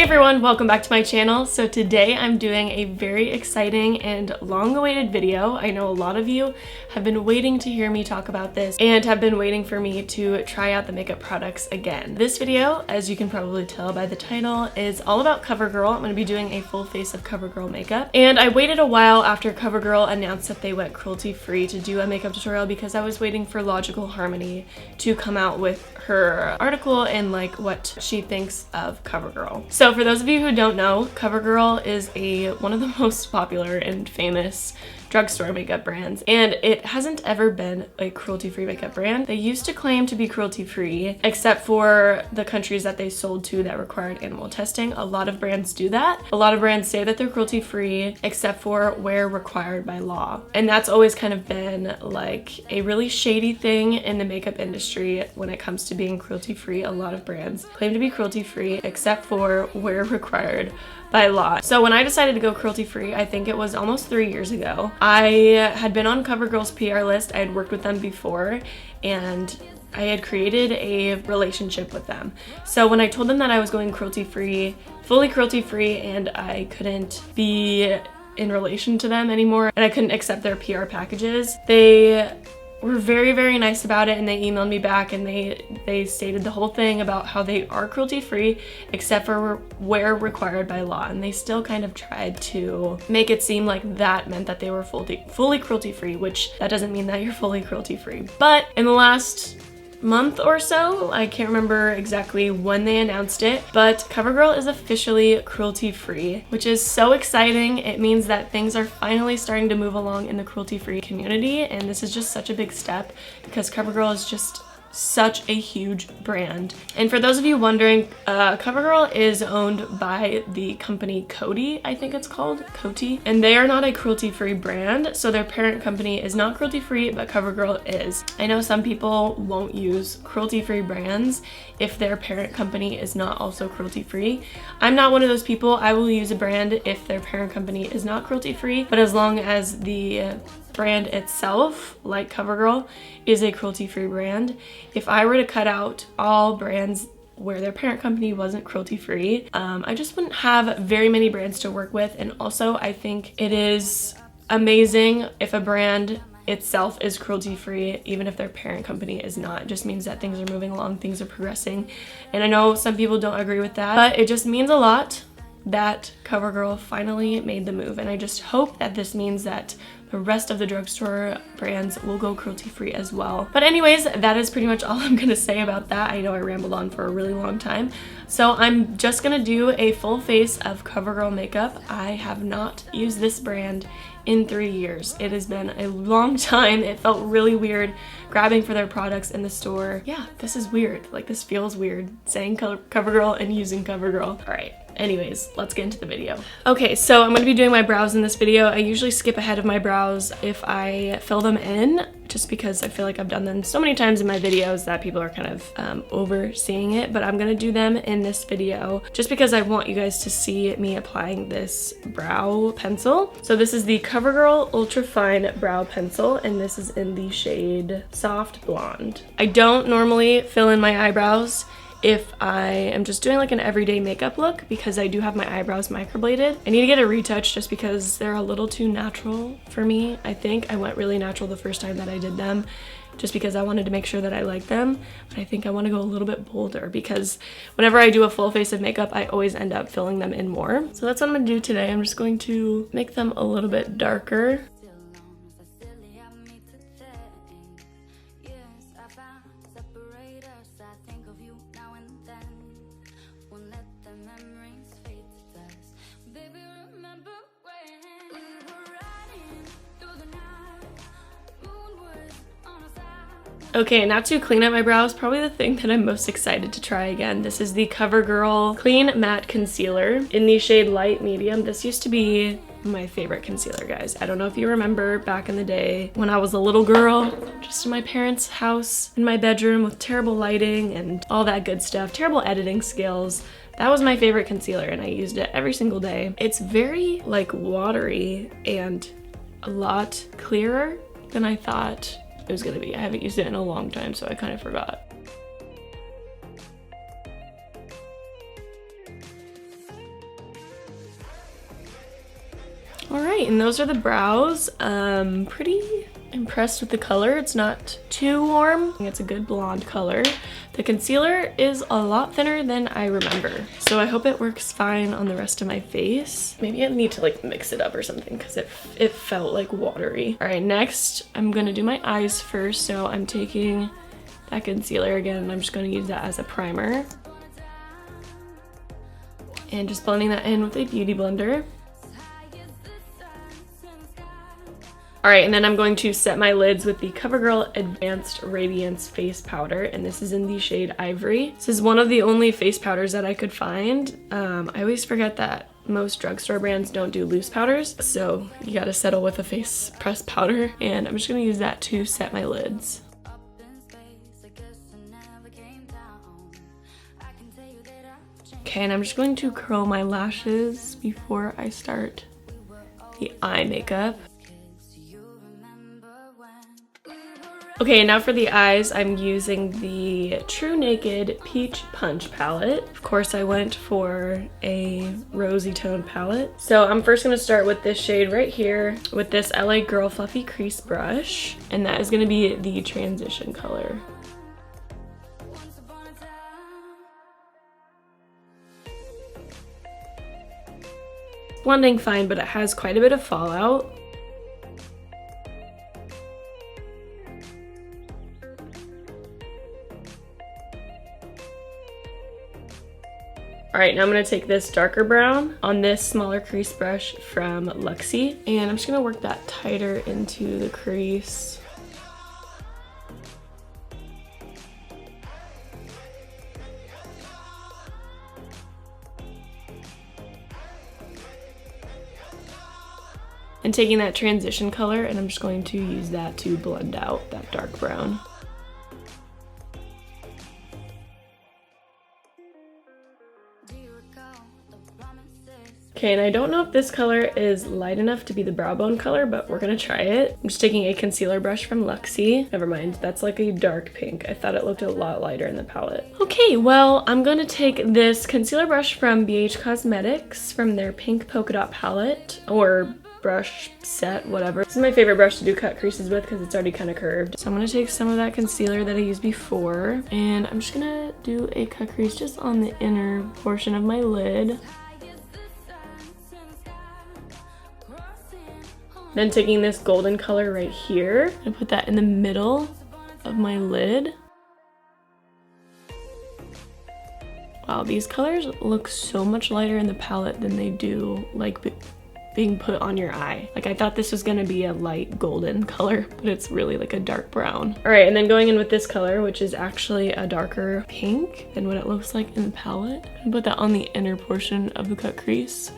Hey everyone, welcome back to my channel. So today I'm doing a very exciting and long-awaited video. I know a lot of you have been waiting to hear me talk about this and have been waiting for me to try out the makeup products again. This video, as you can probably tell by the title, is all about CoverGirl. I'm going to be doing a full face of CoverGirl makeup. And I waited a while after CoverGirl announced that they went cruelty-free to do a makeup tutorial because I was waiting for Logical Harmony to come out with her article and like what she thinks of CoverGirl. So for those of you who don't know, CoverGirl is one of the most popular and famous drugstore makeup brands, and it hasn't ever been a cruelty-free makeup brand. They used to claim to be cruelty-free, except for the countries that they sold to that required animal testing. A lot of brands do that. A lot of brands say that they're cruelty-free, except for where required by law. And that's always kind of been like a really shady thing in the makeup industry when it comes to being cruelty-free. A lot of brands claim to be cruelty-free, except for where required by law. So when I decided to go cruelty-free, I think it was almost 3 years ago, I had been on CoverGirl's PR list. I had worked with them before and I had created a relationship with them. So when I told them that I was going cruelty-free, fully cruelty-free, and I couldn't be in relation to them anymore and I couldn't accept their PR packages, they were very, very nice about it, and they emailed me back and they stated the whole thing about how they are cruelty-free except for where required by law, and they still kind of tried to make it seem like that meant that they were fully cruelty-free, which that doesn't mean that you're fully cruelty-free. But in the last month or so, I can't remember exactly when they announced it, but CoverGirl is officially cruelty-free, which is so exciting. It means that things are finally starting to move along in the cruelty-free community, and this is just such a big step because CoverGirl is just such a huge brand. And for those of you wondering, CoverGirl is owned by the company Coty, I think it's called, Coty, and they are not a cruelty-free brand, so their parent company is not cruelty-free, but CoverGirl is. I know some people won't use cruelty-free brands if their parent company is not also cruelty-free. I'm not one of those people. I will use a brand if their parent company is not cruelty-free, but as long as the brand itself, like CoverGirl, is a cruelty-free brand. If I were to cut out all brands where their parent company wasn't cruelty-free, I just wouldn't have very many brands to work with. And also, I think it is amazing if a brand itself is cruelty-free, even if their parent company is not. It just means that things are moving along, things are progressing. And I know some people don't agree with that, but it just means a lot that CoverGirl finally made the move. And I just hope that this means that the rest of the drugstore brands will go cruelty-free as well. But anyways, that is pretty much all I'm gonna say about that. I know I rambled on for a really long time. So I'm just gonna do a full face of CoverGirl makeup. I have not used this brand in 3 years. It has been a long time. It felt really weird grabbing for their products in the store. Yeah, this is weird. Like, this feels weird saying CoverGirl and using CoverGirl. All right. Anyways, let's get into the video. Okay, so I'm gonna be doing my brows in this video. I usually skip ahead of my brows if I fill them in, just because I feel like I've done them so many times in my videos that people are kind of overseeing it, but I'm gonna do them in this video just because I want you guys to see me applying this brow pencil. So this is the CoverGirl Ultrafine Brow Pencil, and this is in the shade Soft Blonde. I don't normally fill in my eyebrows if I am just doing like an everyday makeup look because I do have my eyebrows microbladed. I need to get a retouch just because they're a little too natural for me. I think I went really natural the first time that I did them just because I wanted to make sure that I like them. But I think I want to go a little bit bolder because whenever I do a full face of makeup, I always end up filling them in more. So that's what I'm gonna do today. I'm just going to make them a little bit darker. Okay, now to clean up my brows, probably the thing that I'm most excited to try again. This is the CoverGirl Clean Matte Concealer in the shade Light Medium. This used to be my favorite concealer, guys. I don't know if you remember back in the day when I was a little girl, just in my parents' house, in my bedroom with terrible lighting and all that good stuff, terrible editing skills. That was my favorite concealer and I used it every single day. It's very like watery and a lot clearer than I thought it was gonna be. I haven't used it in a long time, so I kind of forgot. All right, and those are the brows. Pretty impressed with the color. It's not too warm. I think it's a good blonde color. The concealer is a lot thinner than I remember, so I hope it works fine on the rest of my face. Maybe I need to like mix it up or something because it felt like watery. All right, next I'm gonna do my eyes first. So I'm taking that concealer again, and I'm just gonna use that as a primer. And just blending that in with a beauty blender. All right, and then I'm going to set my lids with the CoverGirl Advanced Radiance Face Powder, and this is in the shade Ivory. This is one of the only face powders that I could find. I always forget that most drugstore brands don't do loose powders, so you gotta settle with a face pressed powder, and I'm just gonna use that to set my lids. Okay, and I'm just going to curl my lashes before I start the eye makeup. Okay, now for the eyes, I'm using the TruNaked Peach Punch palette. Of course, I went for a rosy tone palette. So I'm first gonna start with this shade right here with this LA Girl Fluffy Crease brush, and that is gonna be the transition color. Blending fine, but it has quite a bit of fallout. Alright, now I'm going to take this darker brown on this smaller crease brush from Luxie, and I'm just going to work that tighter into the crease. And taking that transition color, and I'm just going to use that to blend out that dark brown. Okay, and I don't know if this color is light enough to be the brow bone color, but we're gonna try it. I'm just taking a concealer brush from Luxie. Never mind, that's like a dark pink. I thought it looked a lot lighter in the palette. Okay, well, I'm gonna take this concealer brush from BH Cosmetics from their pink polka dot palette, or brush set, whatever. This is my favorite brush to do cut creases with because it's already kind of curved. So I'm gonna take some of that concealer that I used before, and I'm just gonna do a cut crease just on the inner portion of my lid. Then taking this golden color right here and put that in the middle of my lid. Wow, these colors look so much lighter in the palette than they do like being put on your eye. Like, I thought this was gonna be a light golden color, but it's really like a dark brown. All right, and then going in with this color, which is actually a darker pink than what it looks like in the palette. I'm gonna put that on the inner portion of the cut crease.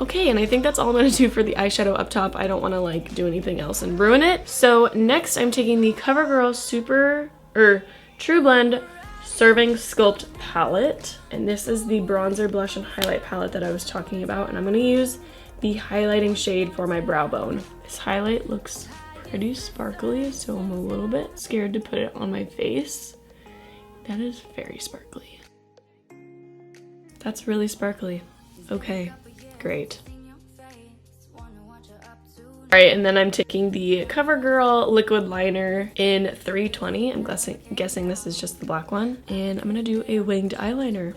Okay, and I think that's all I'm gonna do for the eyeshadow up top. I don't wanna like do anything else and ruin it. So next I'm taking the CoverGirl TruBlend Serving Sculpt palette. And this is the bronzer, blush, and highlight palette that I was talking about. And I'm gonna use the highlighting shade for my brow bone. This highlight looks pretty sparkly, so I'm a little bit scared to put it on my face. That is very sparkly. That's really sparkly. Okay. Great. Alright, and then I'm taking the CoverGirl liquid liner in 320. I'm guessing this is just the black one. And I'm gonna do a winged eyeliner.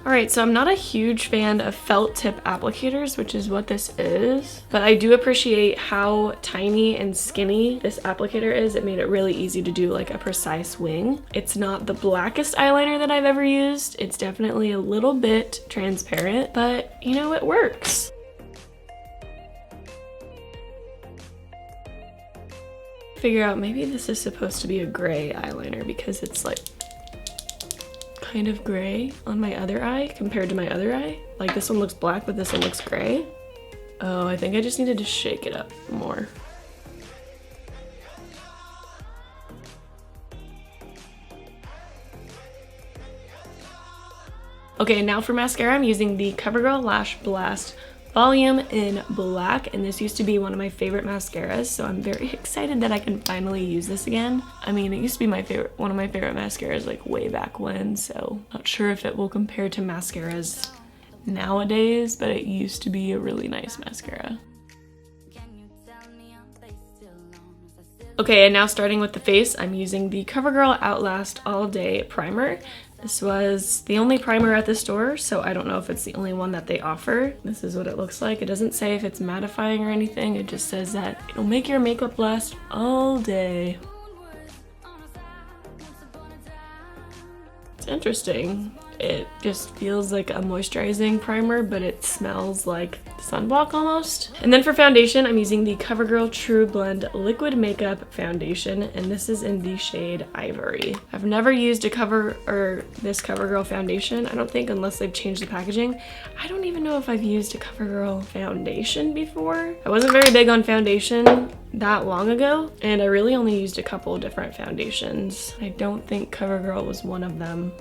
Alright, so I'm not a huge fan of felt tip applicators, which is what this is, but I do appreciate how tiny and skinny this applicator is. It made it really easy to do like a precise wing. It's not the blackest eyeliner that I've ever used. It's definitely a little bit transparent, but you know, it works. Figure out maybe this is supposed to be a gray eyeliner because it's like kind of gray on my other eye compared to my other eye. Like, this one looks black, but this one looks gray. Oh, I think I just needed to shake it up more. Okay, now for mascara, I'm using the CoverGirl Lash Blast Volume in black, and this used to be one of my favorite mascaras, so I'm very excited that I can finally use this again. I mean, it used to be one of my favorite mascaras like way back when, so not sure if it will compare to mascaras nowadays, but it used to be a really nice mascara. Okay, and now starting with the face, I'm using the CoverGirl Outlast All Day Primer. This was the only primer at the store, so I don't know if it's the only one that they offer. This is what it looks like. It doesn't say if it's mattifying or anything. It just says that it'll make your makeup last all day. It's interesting. It just feels like a moisturizing primer, but it smells like sunblock almost. And then for foundation, I'm using the CoverGirl TruBlend Liquid Makeup Foundation, and this is in the shade Ivory. I've never used this CoverGirl foundation, I don't think, unless they've changed the packaging. I don't even know if I've used a CoverGirl foundation before. I wasn't very big on foundation that long ago, and I really only used a couple different foundations. I don't think CoverGirl was one of them.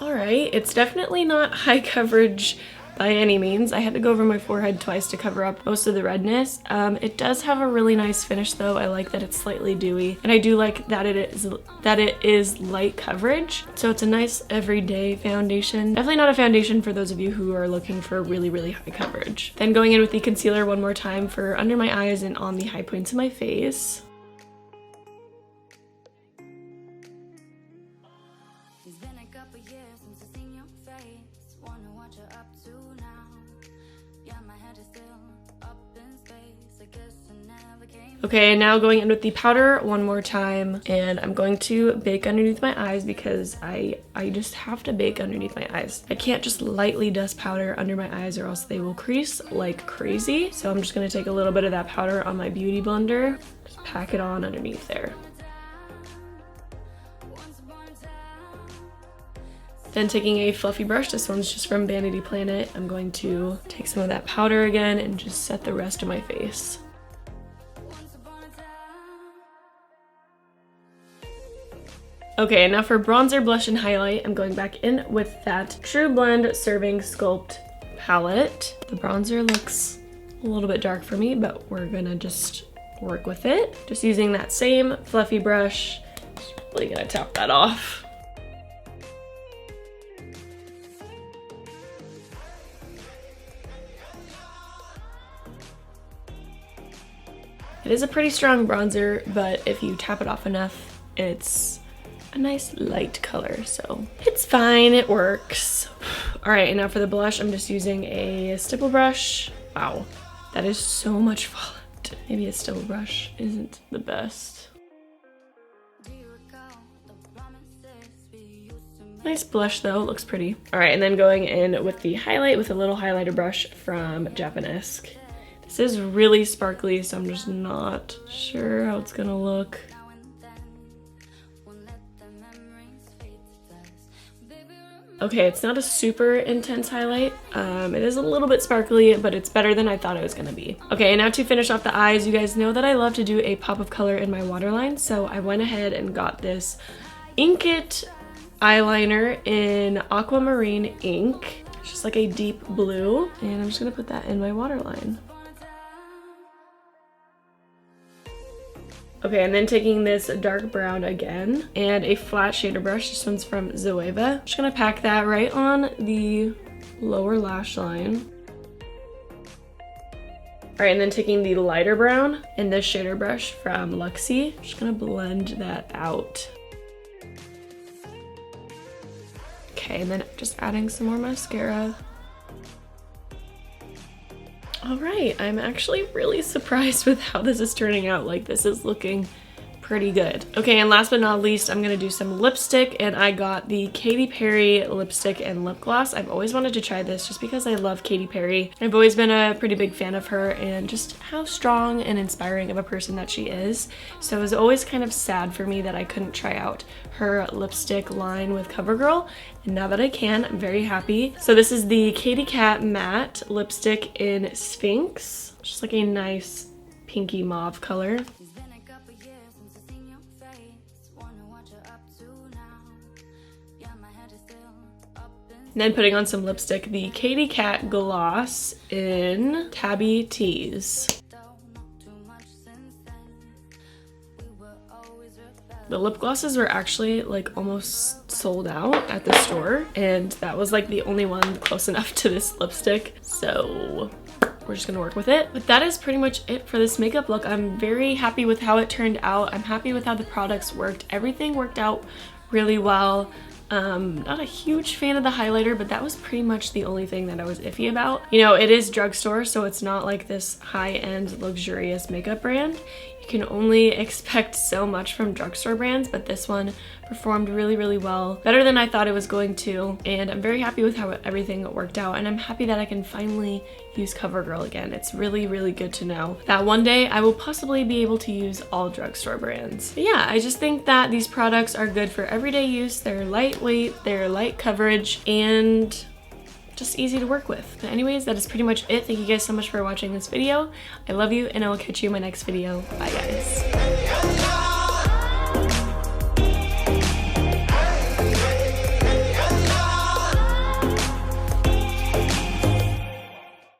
Alright, it's definitely not high coverage by any means. I had to go over my forehead twice to cover up most of the redness. It does have a really nice finish though. I like that it's slightly dewy, and I do like that it is light coverage. So it's a nice everyday foundation. Definitely not a foundation for those of you who are looking for really high coverage. Then going in with the concealer one more time for under my eyes and on the high points of my face. Okay, now going in with the powder one more time, and I'm going to bake underneath my eyes because I just have to bake underneath my eyes. I can't just lightly dust powder under my eyes or else they will crease like crazy. So I'm just gonna take a little bit of that powder on my beauty blender, just pack it on underneath there. Then taking a fluffy brush, this one's just from Vanity Planet, I'm going to take some of that powder again and just set the rest of my face. Okay, now for bronzer, blush, and highlight, I'm going back in with that TruBlend Serving Sculpt palette. The bronzer looks a little bit dark for me, but we're gonna just work with it. Just using that same fluffy brush, just really gonna tap that off. It is a pretty strong bronzer, but if you tap it off enough, it's a nice light color, so it's fine, it works. All right, and now for the blush, I'm just using a stipple brush. Wow, that is so much fallout. Maybe a stipple brush isn't the best. Nice blush though, looks pretty. All right, and then going in with the highlight with a little highlighter brush from Japanesque. This is really sparkly, so I'm just not sure how it's gonna look. Okay, it's not a super intense highlight. It is a little bit sparkly, but it's better than I thought it was gonna be. Okay, and now to finish off the eyes, you guys know that I love to do a pop of color in my waterline, so I went ahead and got this It Eyeliner in Aquamarine Ink. It's just like a deep blue, and I'm just gonna put that in my waterline. Okay, and then taking this dark brown again and a flat shader brush. This one's from Zoeva. I'm just gonna pack that right on the lower lash line. All right, and then taking the lighter brown and this shader brush from Luxie, I'm just gonna blend that out. Okay, and then just adding some more mascara. All right, I'm actually really surprised with how this is turning out. Like, this is looking pretty good. Okay, and last but not least, I'm gonna do some lipstick, and I got the Katy Perry lipstick and lip gloss. I've always wanted to try this just because I love Katy Perry. I've always been a pretty big fan of her and just how strong and inspiring of a person that she is. So it was always kind of sad for me that I couldn't try out her lipstick line with CoverGirl, and now that I can, I'm very happy. So this is the Katy Kat Matte Lipstick in Sphynx. Just like a nice pinky mauve color. And then putting on some lipstick, the Katy Kat Gloss in Tabby Tease. The lip glosses were actually like almost sold out at the store, and that was like the only one close enough to this lipstick. So we're just gonna work with it. But that is pretty much it for this makeup look. I'm very happy with how it turned out. I'm happy with how the products worked. Everything worked out really well. Not a huge fan of the highlighter, but that was pretty much the only thing that I was iffy about. You know, it is drugstore, so it's not like this high-end luxurious makeup brand. You can only expect so much from drugstore brands, but this one performed really, really well. Better than I thought it was going to, and I'm very happy with how everything worked out, and I'm happy that I can finally use CoverGirl again. It's really, really good to know that one day I will possibly be able to use all drugstore brands. But yeah, I just think that these products are good for everyday use. They're lightweight, they're light coverage, and just easy to work with. But anyways, that is pretty much it. Thank you guys so much for watching this video. I love you, and I will catch you in my next video. Bye guys.